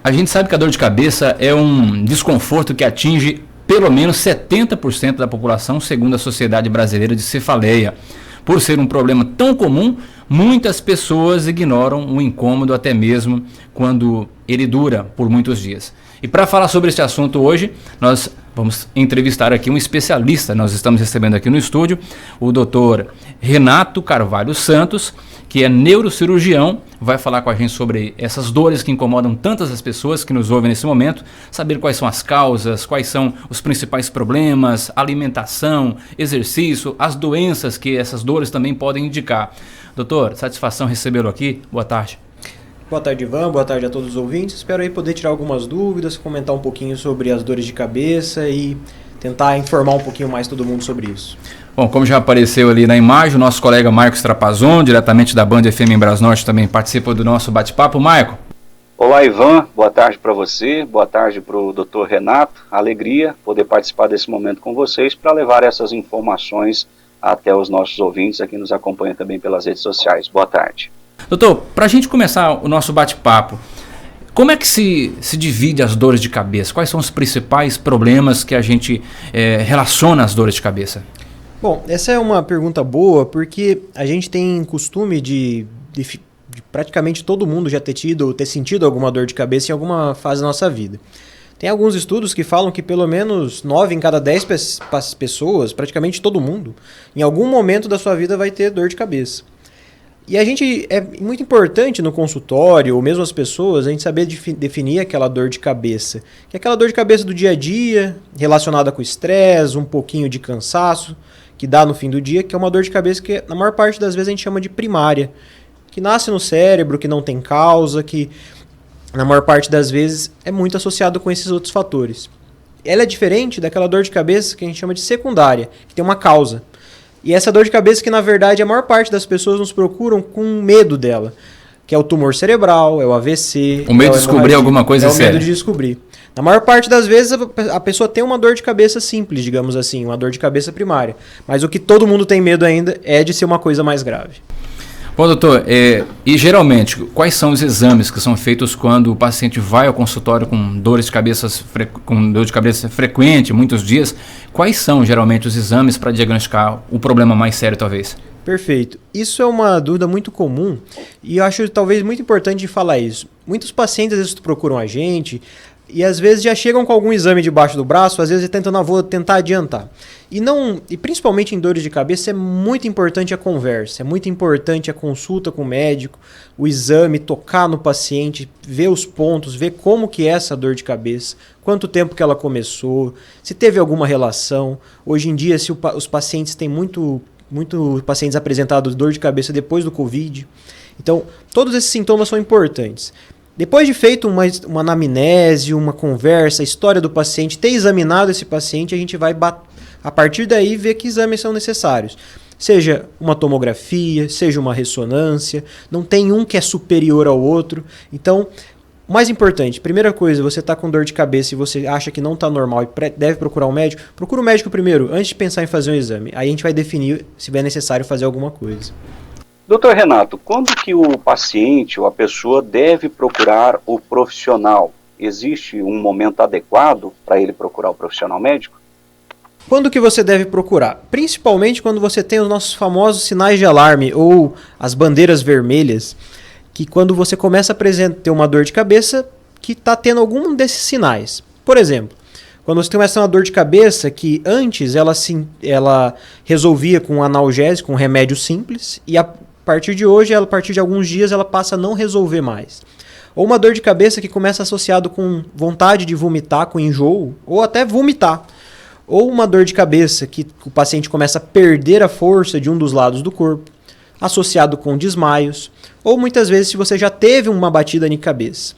A gente sabe que a dor de cabeça é um desconforto que atinge pelo menos 70% da população, segundo a Sociedade Brasileira de Cefaleia. Por ser um problema tão comum, muitas pessoas ignoram o incômodo até mesmo quando ele dura por muitos dias. E para falar sobre esse assunto hoje, nós vamos entrevistar aqui um especialista. Nós estamos recebendo aqui no estúdio o Dr. Renato Carvalho Santos, que é neurocirurgião, vai falar com a gente sobre essas dores que incomodam tantas as pessoas que nos ouvem nesse momento, saber quais são as causas, quais são os principais problemas, alimentação, exercício, as doenças que essas dores também podem indicar. Doutor, satisfação recebê-lo aqui. Boa tarde. Boa tarde, Ivan. Boa tarde a todos os ouvintes. Espero aí poder tirar algumas dúvidas, comentar um pouquinho sobre as dores de cabeça e tentar informar um pouquinho mais todo mundo sobre isso. Bom, como já apareceu ali na imagem, o nosso colega Marcos Trapazon, diretamente da Band FM em Brasnorte, também participa do nosso bate-papo. Marco. Olá, Ivan. Boa tarde para você, boa tarde para o Dr. Renato. Alegria poder participar desse momento com vocês para levar essas informações até os nossos ouvintes aqui nos acompanham também pelas redes sociais. Boa tarde. Doutor, para a gente começar o nosso bate-papo, como é que se divide as dores de cabeça? Quais são os principais problemas que a gente relaciona às dores de cabeça? Bom, essa é uma pergunta boa porque a gente tem costume de praticamente todo mundo já ter tido ou ter sentido alguma dor de cabeça em alguma fase da nossa vida. Tem alguns estudos que falam que pelo menos 9 em cada 10 pessoas, praticamente todo mundo, em algum momento da sua vida vai ter dor de cabeça. E a gente, é muito importante no consultório, ou mesmo as pessoas, a gente saber definir aquela dor de cabeça. Que é aquela dor de cabeça do dia a dia, relacionada com estresse, um pouquinho de cansaço, que dá no fim do dia, que é uma dor de cabeça que na maior parte das vezes a gente chama de primária. Que nasce no cérebro, que não tem causa, que na maior parte das vezes é muito associado com esses outros fatores. Ela é diferente daquela dor de cabeça que a gente chama de secundária, que tem uma causa. E essa dor de cabeça que, na verdade, a maior parte das pessoas nos procuram com medo dela, que é o tumor cerebral, é o AVC... O medo de descobrir alguma coisa séria. É o medo de descobrir. Na maior parte das vezes, a pessoa tem uma dor de cabeça simples, digamos assim, uma dor de cabeça primária. Mas o que todo mundo tem medo ainda é de ser uma coisa mais grave. Bom, doutor, e geralmente, quais são os exames que são feitos quando o paciente vai ao consultório com dor de cabeça frequente, muitos dias? Quais são geralmente os exames para diagnosticar o problema mais sério, talvez? Perfeito. Isso é uma dúvida muito comum e eu acho talvez muito importante de falar isso. Muitos pacientes às vezes procuram a gente e às vezes já chegam com algum exame debaixo do braço, às vezes tentam, vou tentar adiantar. E principalmente em dores de cabeça é muito importante a conversa, é muito importante a consulta com o médico, o exame, tocar no paciente, ver os pontos, ver como que é essa dor de cabeça, quanto tempo que ela começou, se teve alguma relação. Hoje em dia, se os pacientes têm muito pacientes apresentados dor de cabeça depois do Covid. Então, todos esses sintomas são importantes. Depois de feito uma anamnese, uma conversa, a história do paciente, ter examinado esse paciente, a gente vai, a partir daí, ver que exames são necessários. Seja uma tomografia, seja uma ressonância, não tem um que é superior ao outro. Então, o mais importante, primeira coisa, você está com dor de cabeça e você acha que não está normal e deve procurar um médico, procura o médico primeiro, antes de pensar em fazer um exame. Aí a gente vai definir se é necessário fazer alguma coisa. Doutor Renato, quando que o paciente ou a pessoa deve procurar o profissional? Existe um momento adequado para ele procurar o profissional médico? Quando que você deve procurar? Principalmente quando você tem os nossos famosos sinais de alarme ou as bandeiras vermelhas, que quando você começa a ter uma dor de cabeça que está tendo algum desses sinais. Por exemplo, quando você começa uma dor de cabeça que antes ela resolvia com um analgésico, com um remédio simples, e a partir de hoje, a partir de alguns dias, ela passa a não resolver mais. Ou uma dor de cabeça que começa associado com vontade de vomitar, com enjoo, ou até vomitar. Ou uma dor de cabeça que o paciente começa a perder a força de um dos lados do corpo, associado com desmaios, ou muitas vezes se você já teve uma batida de cabeça.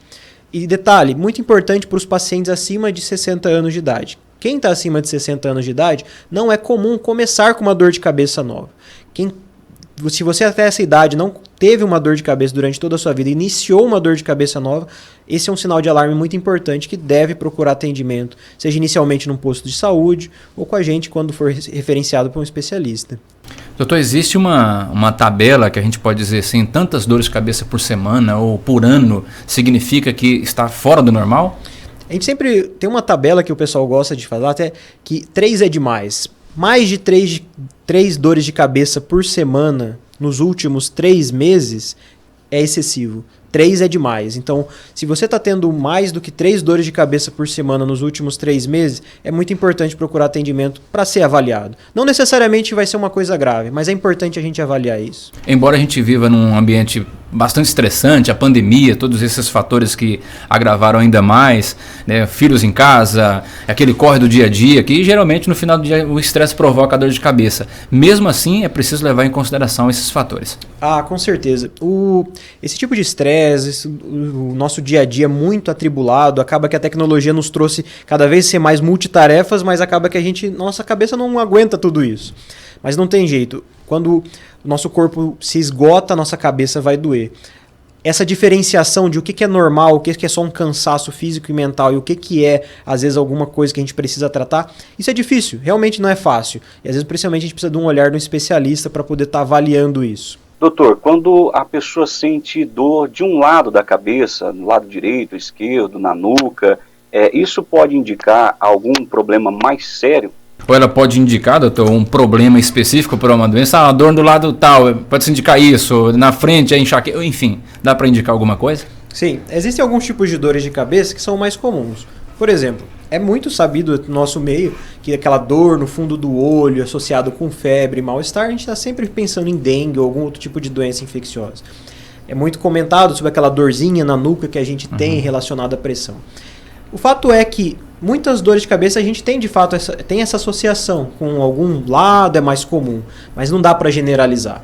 E detalhe, muito importante para os pacientes acima de 60 anos de idade. Quem está acima de 60 anos de idade, não é comum começar com uma dor de cabeça nova. Se você até essa idade não teve uma dor de cabeça durante toda a sua vida, iniciou uma dor de cabeça nova, esse é um sinal de alarme muito importante que deve procurar atendimento, seja inicialmente num posto de saúde ou com a gente quando for referenciado por um especialista. Doutor, existe uma tabela que a gente pode dizer assim, tantas dores de cabeça por semana ou por ano, significa que está fora do normal? A gente sempre tem uma tabela que o pessoal gosta de falar, até que 3 é demais. Mais de 3 dores de cabeça por semana nos últimos 3 meses é excessivo. 3 é demais. Então, se você está tendo mais do que 3 dores de cabeça por semana nos últimos 3 meses, é muito importante procurar atendimento para ser avaliado. Não necessariamente vai ser uma coisa grave, mas é importante a gente avaliar isso. Embora a gente viva num ambiente bastante estressante, a pandemia, todos esses fatores que agravaram ainda mais, né, filhos em casa, aquele corre do dia a dia, que geralmente no final do dia o estresse provoca a dor de cabeça. Mesmo assim, é preciso levar em consideração esses fatores. Ah, com certeza. Esse tipo de estresse, o nosso dia a dia muito atribulado, acaba que a tecnologia nos trouxe cada vez ser mais multitarefas, mas acaba que nossa cabeça não aguenta tudo isso. Mas não tem jeito. Quando o nosso corpo se esgota, a nossa cabeça vai doer. Essa diferenciação de o que é normal, o que é só um cansaço físico e mental e o que é, às vezes, alguma coisa que a gente precisa tratar, isso é difícil, realmente não é fácil. E às vezes, principalmente, a gente precisa de um olhar de um especialista para poder estar avaliando isso. Doutor, quando a pessoa sente dor de um lado da cabeça, no lado direito, esquerdo, na nuca, isso pode indicar algum problema mais sério? Ou ela pode indicar, doutor, um problema específico para uma doença, a dor do lado tal, pode se indicar isso, na frente é enxaqueca, enfim, dá para indicar alguma coisa? Sim, existem alguns tipos de dores de cabeça que são mais comuns. Por exemplo, é muito sabido no nosso meio que aquela dor no fundo do olho associado com febre e mal-estar, a gente está sempre pensando em dengue ou algum outro tipo de doença infecciosa. É muito comentado sobre aquela dorzinha na nuca que a gente tem relacionada à pressão. O fato é que muitas dores de cabeça a gente tem de fato tem essa associação com algum lado, é mais comum, mas não dá para generalizar.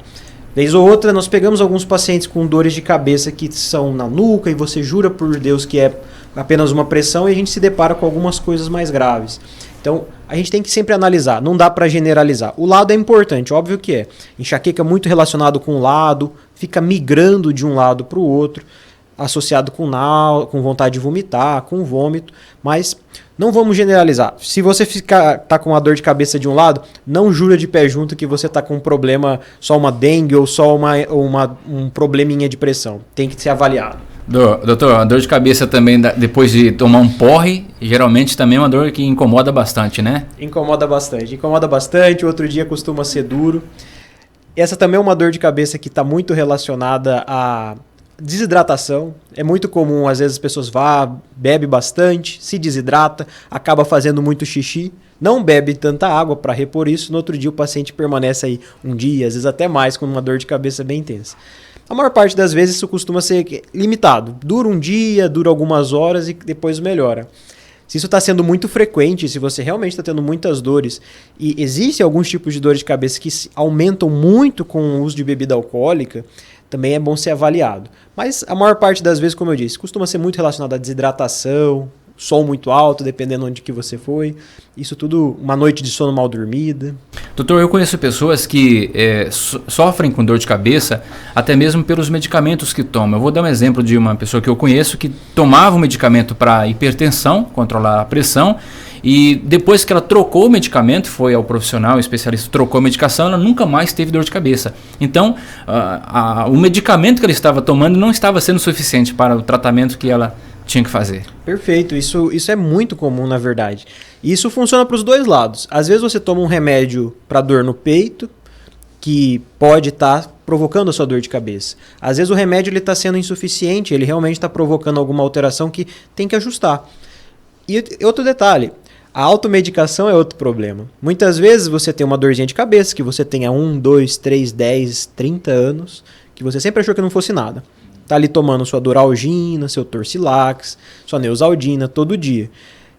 Vez ou outra nós pegamos alguns pacientes com dores de cabeça que são na nuca e você jura por Deus que é apenas uma pressão e a gente se depara com algumas coisas mais graves. Então a gente tem que sempre analisar, não dá para generalizar. O lado é importante, óbvio que é. Enxaqueca muito relacionado com o lado, fica migrando de um lado para o outro, associado com vontade de vomitar, com vômito, mas não vamos generalizar. Se você tá com uma dor de cabeça de um lado, não jura de pé junto que você tá com um problema, só uma dengue ou só um probleminha de pressão. Tem que ser avaliado. Doutor, a dor de cabeça também, depois de tomar um porre, geralmente também é uma dor que incomoda bastante, né? Incomoda bastante, outro dia costuma ser duro. Essa também é uma dor de cabeça que está muito relacionada a desidratação. É muito comum, às vezes as pessoas bebe bastante, se desidrata, acaba fazendo muito xixi, não bebe tanta água para repor isso, no outro dia o paciente permanece aí um dia, às vezes até mais, com uma dor de cabeça bem intensa. A maior parte das vezes isso costuma ser limitado, dura um dia, dura algumas horas e depois melhora. Se isso está sendo muito frequente, se você realmente está tendo muitas dores e existem alguns tipos de dores de cabeça que aumentam muito com o uso de bebida alcoólica, também é bom ser avaliado. Mas a maior parte das vezes, como eu disse, costuma ser muito relacionado à desidratação, som muito alto, dependendo onde que você foi. Isso tudo, uma noite de sono mal dormida. Doutor, eu conheço pessoas que sofrem com dor de cabeça, até mesmo pelos medicamentos que tomam. Eu vou dar um exemplo de uma pessoa que eu conheço que tomava um medicamento para hipertensão, controlar a pressão, e depois que ela trocou o medicamento, foi ao profissional, o especialista trocou a medicação, ela nunca mais teve dor de cabeça. Então, o medicamento que ela estava tomando não estava sendo suficiente para o tratamento que ela tinha que fazer. Perfeito, isso é muito comum na verdade. E isso funciona para os dois lados. Às vezes você toma um remédio para dor no peito, que pode estar provocando a sua dor de cabeça. Às vezes o remédio está sendo insuficiente, ele realmente está provocando alguma alteração que tem que ajustar. E outro detalhe, a automedicação é outro problema. Muitas vezes você tem uma dorzinha de cabeça, que você tem há 1, 2, 3, 10, 30 anos, que você sempre achou que não fosse nada. Tá ali tomando sua Duralgina, seu Torcilax, sua Neosaldina todo dia.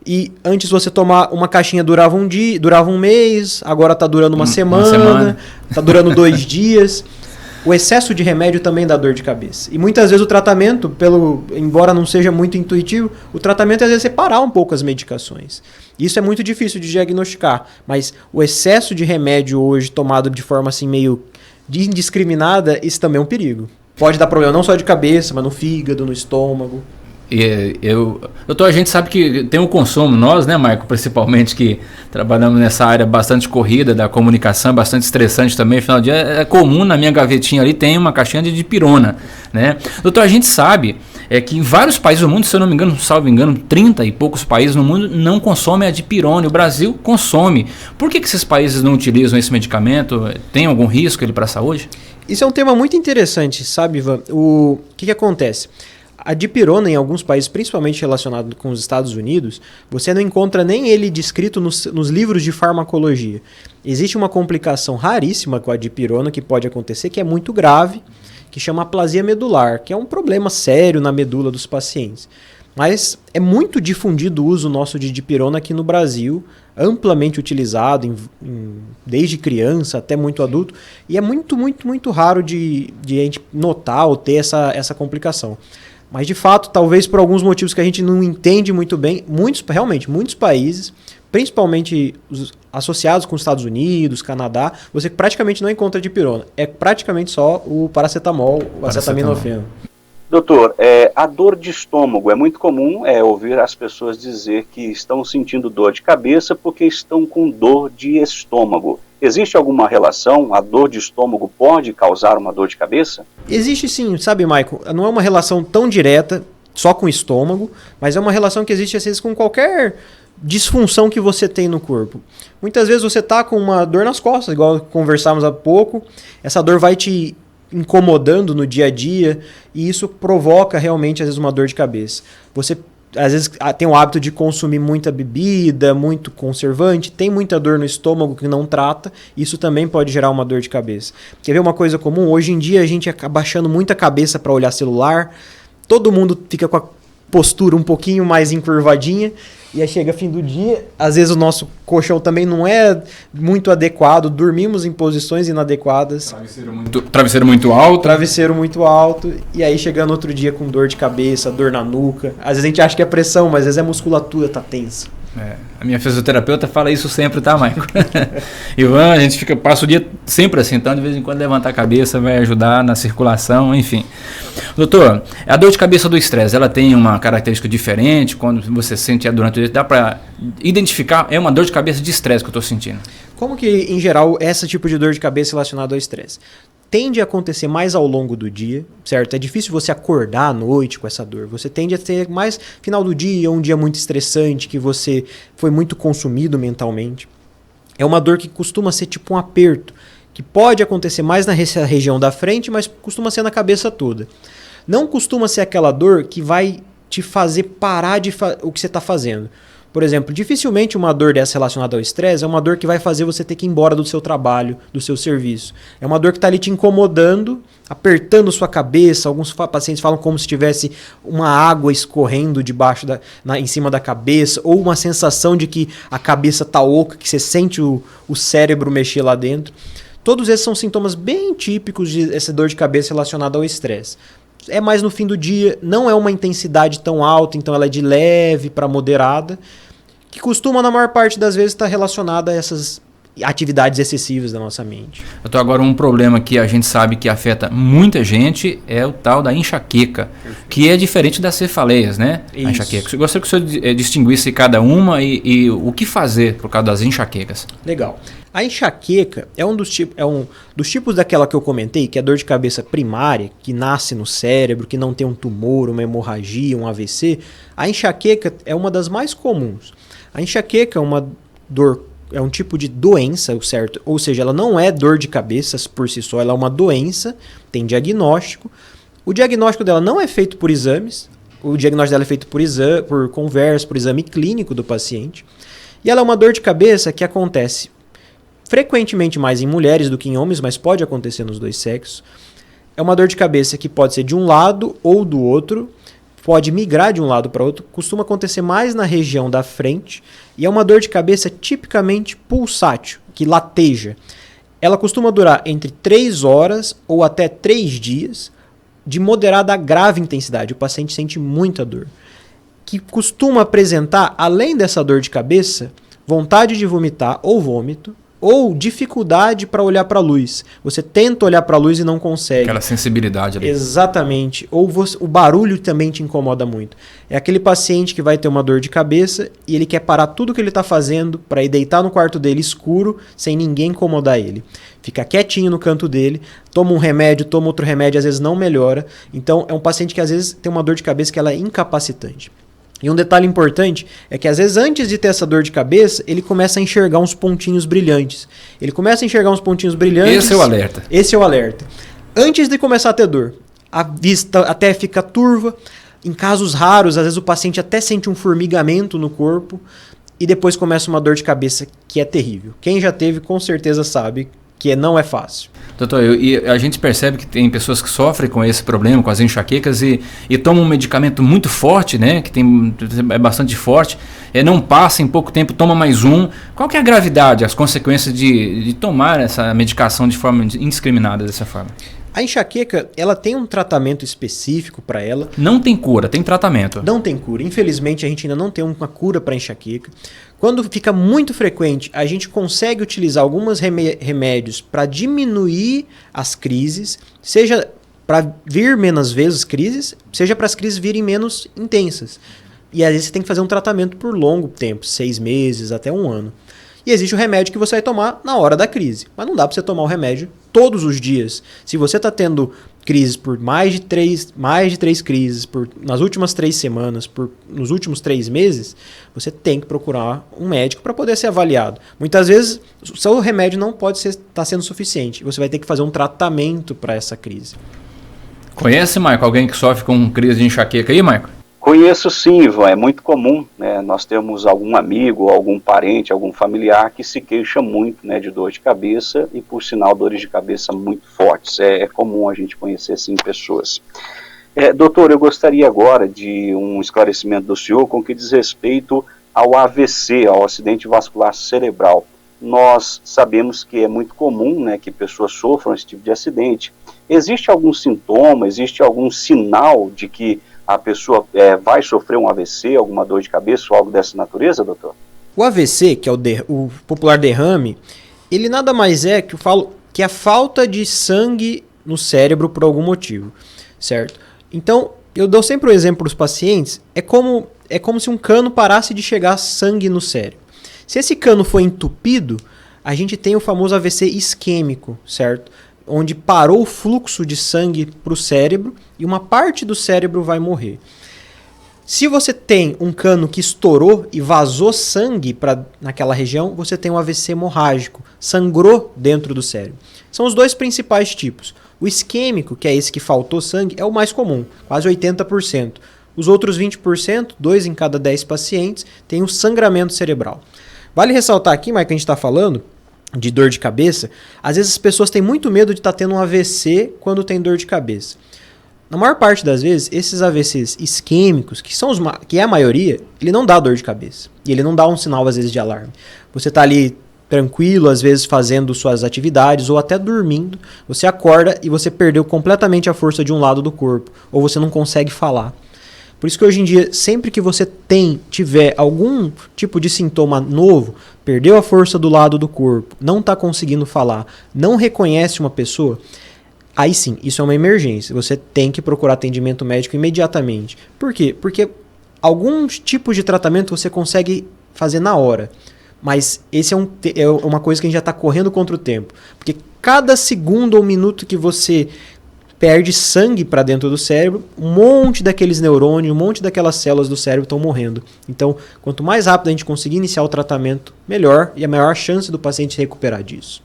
E antes você tomar uma caixinha durava um mês, agora tá durando uma semana, tá durando 2 dias. O excesso de remédio também dá dor de cabeça. E muitas vezes o tratamento, embora não seja muito intuitivo, o tratamento às vezes é separar um pouco as medicações. Isso é muito difícil de diagnosticar, mas o excesso de remédio hoje tomado de forma assim meio indiscriminada, isso também é um perigo. Pode dar problema não só de cabeça, mas no fígado, no estômago. Doutor, a gente sabe que tem um consumo, nós, né, Marco, principalmente, que trabalhamos nessa área bastante corrida da comunicação, bastante estressante também, final do dia, é comum na minha gavetinha ali, tem uma caixinha de dipirona, né? Doutor, a gente sabe que em vários países do mundo, se eu não me engano, salvo engano, 30 e poucos países no mundo não consomem a dipirona, o Brasil consome. Por que esses países não utilizam esse medicamento? Tem algum risco ele para a saúde? Isso é um tema muito interessante, sabe, Ivan? O que acontece? A dipirona, em alguns países, principalmente relacionado com os Estados Unidos, você não encontra nem ele descrito nos livros de farmacologia. Existe uma complicação raríssima com a dipirona que pode acontecer, que é muito grave, que chama aplasia medular, que é um problema sério na medula dos pacientes. Mas é muito difundido o uso nosso de dipirona aqui no Brasil, amplamente utilizado desde criança até muito adulto, e é muito, muito, muito raro de a gente notar ou ter essa complicação. Mas, de fato, talvez por alguns motivos que a gente não entende muito bem, muitos países, principalmente os associados com os Estados Unidos, Canadá, você praticamente não encontra dipirona. É praticamente só o paracetamol, o acetaminofeno. Doutor, a dor de estômago, é muito comum ouvir as pessoas dizer que estão sentindo dor de cabeça porque estão com dor de estômago. Existe alguma relação? A dor de estômago pode causar uma dor de cabeça? Existe sim, sabe, Maicon? Não é uma relação tão direta, só com o estômago, mas é uma relação que existe às vezes com qualquer disfunção que você tem no corpo. Muitas vezes você está com uma dor nas costas, igual conversamos há pouco, essa dor vai te incomodando no dia a dia e isso provoca realmente às vezes uma dor de cabeça. Você às vezes tem o hábito de consumir muita bebida, muito conservante, tem muita dor no estômago que não trata, isso também pode gerar uma dor de cabeça. Quer ver uma coisa comum? Hoje em dia a gente acaba baixando muito a cabeça para olhar celular, todo mundo fica com a postura um pouquinho mais encurvadinha, e aí chega fim do dia, às vezes o nosso colchão também não é muito adequado, dormimos em posições inadequadas. Travesseiro muito alto. Travesseiro muito alto, e aí chegando outro dia com dor de cabeça, dor na nuca. Às vezes a gente acha que é pressão, mas às vezes é a musculatura tá tensa. A minha fisioterapeuta fala isso sempre, tá, Maicon? Ivan, a gente passa o dia sempre assim, então de vez em quando levantar a cabeça vai ajudar na circulação, enfim. Doutor, a dor de cabeça do estresse, ela tem uma característica diferente quando você sente durante o dia? Dá para identificar, é uma dor de cabeça de estresse que eu estou sentindo? Como que, em geral, esse tipo de dor de cabeça relacionada ao estresse? Tende a acontecer mais ao longo do dia, certo? É difícil você acordar à noite com essa dor. Você tende a ter mais final do dia, um dia muito estressante, que você foi muito consumido mentalmente. É uma dor que costuma ser tipo um aperto, que pode acontecer mais na região da frente, mas costuma ser na cabeça toda. Não costuma ser aquela dor que vai te fazer parar de o que você está fazendo. Por exemplo, dificilmente uma dor dessa relacionada ao estresse é uma dor que vai fazer você ter que ir embora do seu trabalho, do seu serviço. É uma dor que está ali te incomodando, apertando sua cabeça. Alguns pacientes falam como se tivesse uma água escorrendo em cima da cabeça, ou uma sensação de que a cabeça está oca, que você sente o cérebro mexer lá dentro. Todos esses são sintomas bem típicos dessa dor de cabeça relacionada ao estresse. É mais no fim do dia, não é uma intensidade tão alta, então ela é de leve para moderada, que costuma, na maior parte das vezes, estar relacionada a essas atividades excessivas da nossa mente. Então, agora um problema que a gente sabe que afeta muita gente é o tal da enxaqueca, que é diferente das cefaleias, né? Isso. A enxaqueca. Eu gostaria que o senhor distinguisse cada uma e o que fazer por causa das enxaquecas. Legal. A enxaqueca é um dos tipos daquela que eu comentei, que é a dor de cabeça primária, que nasce no cérebro, que não tem um tumor, uma hemorragia, um AVC. A enxaqueca é uma das mais comuns. A enxaqueca é um tipo de doença, certo? Ou seja, ela não é dor de cabeça por si só, ela é uma doença, tem diagnóstico. O diagnóstico dela não é feito por exames, o diagnóstico dela é feito por conversa, por exame clínico do paciente. E ela é uma dor de cabeça que acontece frequentemente mais em mulheres do que em homens, mas pode acontecer nos dois sexos. É uma dor de cabeça que pode ser de um lado ou do outro, pode migrar de um lado para outro, costuma acontecer mais na região da frente, e é uma dor de cabeça tipicamente pulsátil, que lateja. Ela costuma durar entre 3 horas ou até 3 dias, de moderada a grave intensidade. O paciente sente muita dor. Que costuma apresentar, além dessa dor de cabeça, vontade de vomitar ou vômito, ou dificuldade para olhar para a luz. Você tenta olhar para a luz e não consegue. Aquela sensibilidade ali. Exatamente. Ou o barulho também te incomoda muito. É aquele paciente que vai ter uma dor de cabeça e ele quer parar tudo que ele está fazendo para ir deitar no quarto dele escuro, sem ninguém incomodar ele. Fica quietinho no canto dele, toma um remédio, toma outro remédio, às vezes não melhora. Então é um paciente que às vezes tem uma dor de cabeça que ela é incapacitante. E um detalhe importante é que às vezes antes de ter essa dor de cabeça, ele começa a enxergar uns pontinhos brilhantes. Ele começa a enxergar uns pontinhos brilhantes. Esse é o alerta. Esse é o alerta. Antes de começar a ter dor, a vista até fica turva. Em casos raros, às vezes o paciente até sente um formigamento no corpo. E depois começa uma dor de cabeça que é terrível. Quem já teve, com certeza sabe que não é fácil. Doutor, e a gente percebe que tem pessoas que sofrem com esse problema, com as enxaquecas e tomam um medicamento muito forte, né? Que é bastante forte, não passa em pouco tempo, toma mais um. Qual que é a gravidade, as consequências de tomar essa medicação de forma indiscriminada dessa forma? A enxaqueca, ela tem um tratamento específico para ela. Não tem cura, tem tratamento. Não tem cura. Infelizmente, a gente ainda não tem uma cura para enxaqueca. Quando fica muito frequente, a gente consegue utilizar alguns remédios para diminuir as crises, seja para vir menos vezes crises, seja para as crises virem menos intensas. E às vezes você tem que fazer um tratamento por longo tempo, 6 meses até 1 ano. E existe o remédio que você vai tomar na hora da crise. Mas não dá para você tomar o remédio todos os dias. Se você está tendo crises por mais de 3 crises, nas últimas 3 semanas, nos últimos 3 meses, você tem que procurar um médico para poder ser avaliado. Muitas vezes, o seu remédio não pode estar sendo suficiente. Você vai ter que fazer um tratamento para essa crise. Conhece, Maico, alguém que sofre com crise de enxaqueca aí, Maico? Conheço sim, Ivan, é muito comum, né? Nós temos algum amigo, algum parente, algum familiar que se queixa muito, né, de dor de cabeça e, por sinal, dores de cabeça muito fortes. É comum a gente conhecer, sim, pessoas. Doutor, eu gostaria agora de um esclarecimento do senhor com que diz respeito ao AVC, ao acidente vascular cerebral. Nós sabemos que é muito comum, né, que pessoas sofram esse tipo de acidente. Existe algum sintoma, existe algum sinal de que a pessoa vai sofrer um AVC, alguma dor de cabeça ou algo dessa natureza, doutor? O AVC, que é o popular derrame, ele nada mais é que a falta de sangue no cérebro por algum motivo, certo? Então, eu dou sempre o exemplo para os pacientes, é como se um cano parasse de chegar sangue no cérebro. Se esse cano for entupido, a gente tem o famoso AVC isquêmico, certo? Onde parou o fluxo de sangue para o cérebro e uma parte do cérebro vai morrer. Se você tem um cano que estourou e vazou sangue naquela região, você tem um AVC hemorrágico, sangrou dentro do cérebro. São os 2 principais tipos. O isquêmico, que é esse que faltou sangue, é o mais comum, quase 80%. Os outros 20%, 2 em cada 10 pacientes, têm um sangramento cerebral. Vale ressaltar aqui, Mike, que a gente está falando de dor de cabeça, às vezes as pessoas têm muito medo de estar tendo um AVC quando tem dor de cabeça. Na maior parte das vezes, esses AVCs isquêmicos, que é a maioria, ele não dá dor de cabeça. E ele não dá um sinal, às vezes, de alarme. Você está ali tranquilo, às vezes fazendo suas atividades ou até dormindo, você acorda e você perdeu completamente a força de um lado do corpo, ou você não consegue falar. Por isso que hoje em dia, sempre que você tiver algum tipo de sintoma novo, perdeu a força do lado do corpo, não está conseguindo falar, não reconhece uma pessoa, aí sim, isso é uma emergência. Você tem que procurar atendimento médico imediatamente. Por quê? Porque alguns tipos de tratamento você consegue fazer na hora. Mas esse é uma coisa que a gente já está correndo contra o tempo. Porque cada segundo ou minuto que você perde sangue para dentro do cérebro, um monte daqueles neurônios, um monte daquelas células do cérebro estão morrendo. Então, quanto mais rápido a gente conseguir iniciar o tratamento, melhor, e a maior chance do paciente se recuperar disso.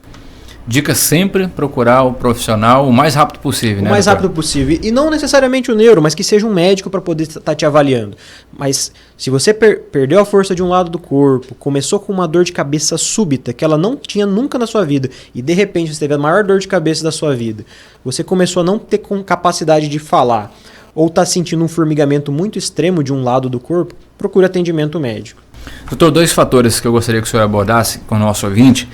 Dica sempre procurar o profissional o mais rápido possível, né? O mais rápido possível. E não necessariamente o neuro, mas que seja um médico para poder estar te avaliando. Mas se você perdeu a força de um lado do corpo, começou com uma dor de cabeça súbita, que ela não tinha nunca na sua vida, e de repente você teve a maior dor de cabeça da sua vida, você começou a não ter capacidade de falar, ou está sentindo um formigamento muito extremo de um lado do corpo, procure atendimento médico. Doutor, 2 fatores que eu gostaria que o senhor abordasse com o nosso ouvinte.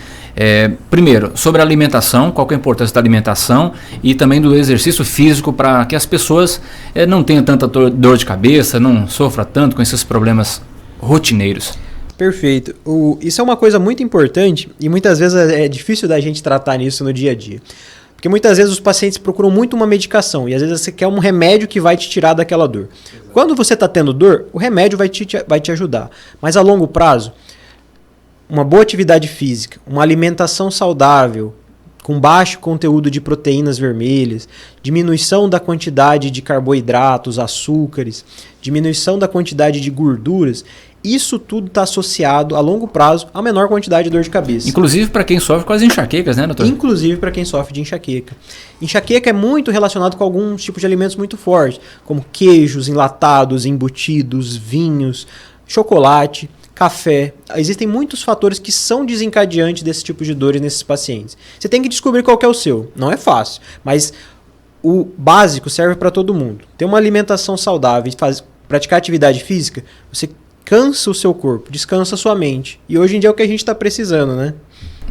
Primeiro, sobre a alimentação, qual que é a importância da alimentação e também do exercício físico para que as pessoas não tenham tanta dor de cabeça, não sofram tanto com esses problemas rotineiros. Perfeito. Isso é uma coisa muito importante e muitas vezes é difícil da gente tratar nisso no dia a dia. Porque muitas vezes os pacientes procuram muito uma medicação e às vezes você quer um remédio que vai te tirar daquela dor. Exato. Quando você está tendo dor, o remédio vai te ajudar. Mas a longo prazo, uma boa atividade física, uma alimentação saudável, com baixo conteúdo de proteínas vermelhas, diminuição da quantidade de carboidratos, açúcares, diminuição da quantidade de gorduras, isso tudo está associado a longo prazo a menor quantidade de dor de cabeça. Inclusive para quem sofre com as enxaquecas, né, doutor? Inclusive para quem sofre de enxaqueca. Enxaqueca é muito relacionado com alguns tipos de alimentos muito fortes, como queijos, enlatados, embutidos, vinhos, chocolate, café. Existem muitos fatores que são desencadeantes desse tipo de dores nesses pacientes. Você tem que descobrir qual que é o seu. Não é fácil, mas o básico serve para todo mundo. Ter uma alimentação saudável e praticar atividade física, você cansa o seu corpo, descansa a sua mente. E hoje em dia é o que a gente está precisando, né?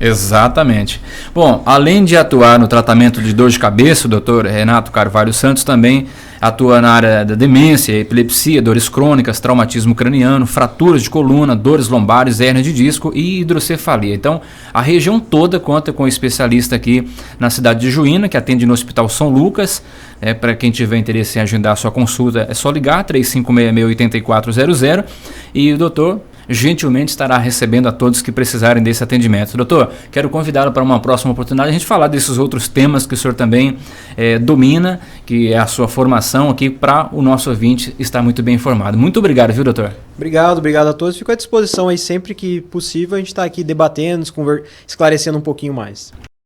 Exatamente. Bom, além de atuar no tratamento de dor de cabeça, o doutor Renato Carvalho Santos também atua na área da demência, epilepsia, dores crônicas, traumatismo craniano, fraturas de coluna, dores lombares, hérnia de disco e hidrocefalia. Então, a região toda conta com um especialista aqui na cidade de Juína, que atende no Hospital São Lucas. Para quem tiver interesse em agendar a sua consulta, é só ligar 3566-8400 e o doutor gentilmente estará recebendo a todos que precisarem desse atendimento. Doutor, quero convidá-lo para uma próxima oportunidade a gente falar desses outros temas que o senhor também domina, que é a sua formação aqui, para o nosso ouvinte estar muito bem informado. Muito obrigado, viu, doutor? Obrigado a todos. Fico à disposição aí sempre que possível. A gente está aqui debatendo, esclarecendo um pouquinho mais.